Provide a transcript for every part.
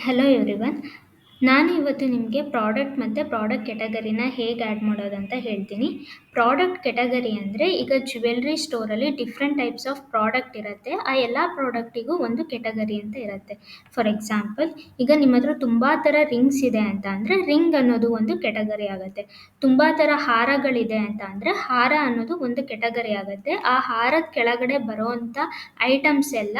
Hello everyone. ನಾನು ಇವತ್ತು ನಿಮಗೆ ಪ್ರಾಡಕ್ಟ್ ಮತ್ತು ಪ್ರಾಡಕ್ಟ್ ಕೆಟಗರಿನ ಹೇಗೆ ಆ್ಯಡ್ ಮಾಡೋದಂತ ಹೇಳ್ತೀನಿ. ಪ್ರಾಡಕ್ಟ್ ಕೆಟಗರಿ ಅಂದರೆ ಈಗ ಜ್ಯುವೆಲ್ರಿ ಸ್ಟೋರಲ್ಲಿ ಡಿಫ್ರೆಂಟ್ ಟೈಪ್ಸ್ ಆಫ್ ಪ್ರಾಡಕ್ಟ್ ಇರುತ್ತೆ. ಆ ಎಲ್ಲ ಪ್ರಾಡಕ್ಟಿಗೂ ಒಂದು ಕೆಟಗರಿ ಅಂತ ಇರುತ್ತೆ. ಫಾರ್ ಎಕ್ಸಾಂಪಲ್, ಈಗ ನಿಮ್ಮ ಹತ್ರ ತುಂಬ ಥರ ರಿಂಗ್ಸ್ ಇದೆ ಅಂತ ಅಂದರೆ ರಿಂಗ್ ಅನ್ನೋದು ಒಂದು ಕೆಟಗರಿ ಆಗುತ್ತೆ. ತುಂಬ ಥರ ಹಾರಗಳಿದೆ ಅಂತ ಅಂದರೆ ಹಾರ ಅನ್ನೋದು ಒಂದು ಕೆಟಗರಿ ಆಗುತ್ತೆ. ಆ ಹಾರದ ಕೆಳಗಡೆ ಬರೋವಂಥ ಐಟಮ್ಸ್ ಎಲ್ಲ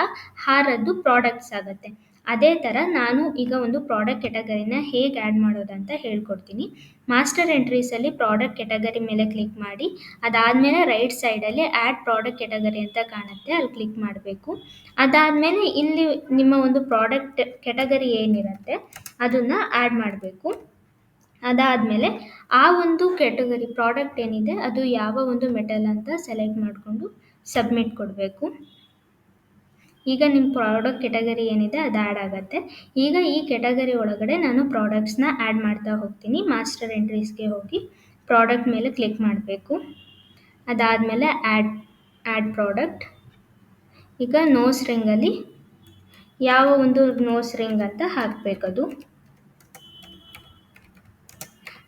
ಹಾರದ್ದು ಪ್ರಾಡಕ್ಟ್ಸ್ ಆಗುತ್ತೆ. ಅದೇ ಥರ ನಾನು ಈಗ ಒಂದು ಪ್ರಾಡಕ್ಟ್ ಕೆಟಗರಿನ ಹೇಗೆ ಆ್ಯಡ್ ಮಾಡೋದಂತ ಹೇಳ್ಕೊಡ್ತೀನಿ. ಮಾಸ್ಟರ್ ಎಂಟ್ರೀಸಲ್ಲಿ ಪ್ರಾಡಕ್ಟ್ ಕೆಟಗರಿ ಮೇಲೆ ಕ್ಲಿಕ್ ಮಾಡಿ, ಅದಾದಮೇಲೆ ರೈಟ್ ಸೈಡಲ್ಲಿ ಆ್ಯಡ್ ಪ್ರಾಡಕ್ಟ್ ಕೆಟಗರಿ ಅಂತ ಕಾಣುತ್ತೆ, ಅಲ್ಲಿ ಕ್ಲಿಕ್ ಮಾಡಬೇಕು. ಅದಾದಮೇಲೆ ಇಲ್ಲಿ ನಿಮ್ಮ ಒಂದು ಪ್ರಾಡಕ್ಟ್ ಕೆಟಗರಿ ಏನಿರುತ್ತೆ ಅದನ್ನು ಆ್ಯಡ್ ಮಾಡಬೇಕು. ಅದಾದಮೇಲೆ ಆ ಒಂದು ಕೆಟಗರಿ ಪ್ರಾಡಕ್ಟ್ ಏನಿದೆ ಅದು ಯಾವ ಒಂದು ಮೆಟಲ್ ಅಂತ ಸೆಲೆಕ್ಟ್ ಮಾಡಿಕೊಂಡು ಸಬ್ಮಿಟ್ ಕೊಡಬೇಕು. ಈಗ ನಿಮ್ಮ ಪ್ರಾಡಕ್ಟ್ ಕೆಟಗರಿ ಏನಿದೆ ಅದು ಆ್ಯಡ್ ಆಗುತ್ತೆ. ಈಗ ಈ ಕೆಟಗರಿ ಒಳಗಡೆ ನಾನು ಪ್ರಾಡಕ್ಟ್ಸ್ನ ಆ್ಯಡ್ ಮಾಡ್ತಾ ಹೋಗ್ತೀನಿ. ಮಾಸ್ಟರ್ ಎಂಟ್ರೀಸ್ಗೆ ಹೋಗಿ ಪ್ರಾಡಕ್ಟ್ ಮೇಲೆ ಕ್ಲಿಕ್ ಮಾಡಬೇಕು. ಅದಾದಮೇಲೆ ಆ್ಯಡ್ ಪ್ರಾಡಕ್ಟ್. ಈಗ ನೋಸ್ ರಿಂಗಲ್ಲಿ ಯಾವ ಒಂದು ನೋಸ್ ರಿಂಗ್ ಅಂತ ಹಾಕಬೇಕದು.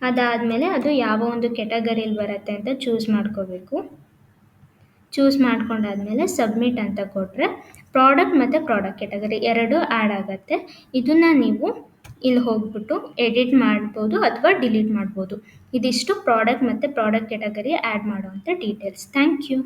ಅದಾದಮೇಲೆ ಅದು ಯಾವ ಒಂದು ಕೆಟಗರಿಲಿ ಬರುತ್ತೆ ಅಂತ ಚೂಸ್ ಮಾಡ್ಕೋಬೇಕು. ಚೂಸ್ ಮಾಡ್ಕೊಂಡಾದ್ಮೇಲೆ ಸಬ್ಮಿಟ್ ಅಂತ ಕೊಟ್ಟರೆ ಪ್ರಾಡಕ್ಟ್ ಮತ್ತು ಪ್ರಾಡಕ್ಟ್ ಕೆಟಗರಿ ಎರಡೂ ಆ್ಯಡ್ ಆಗುತ್ತೆ. ಇದನ್ನು ನೀವು ಇಲ್ಲಿ ಹೋಗ್ಬಿಟ್ಟು ಎಡಿಟ್ ಮಾಡ್ಬೋದು ಅಥವಾ ಡಿಲೀಟ್ ಮಾಡ್ಬೋದು. ಇದಿಷ್ಟು ಪ್ರಾಡಕ್ಟ್ ಮತ್ತು ಪ್ರಾಡಕ್ಟ್ ಕೆಟಗರಿ ಆ್ಯಡ್ ಮಾಡುವಂಥ ಡೀಟೇಲ್ಸ್. Thank you.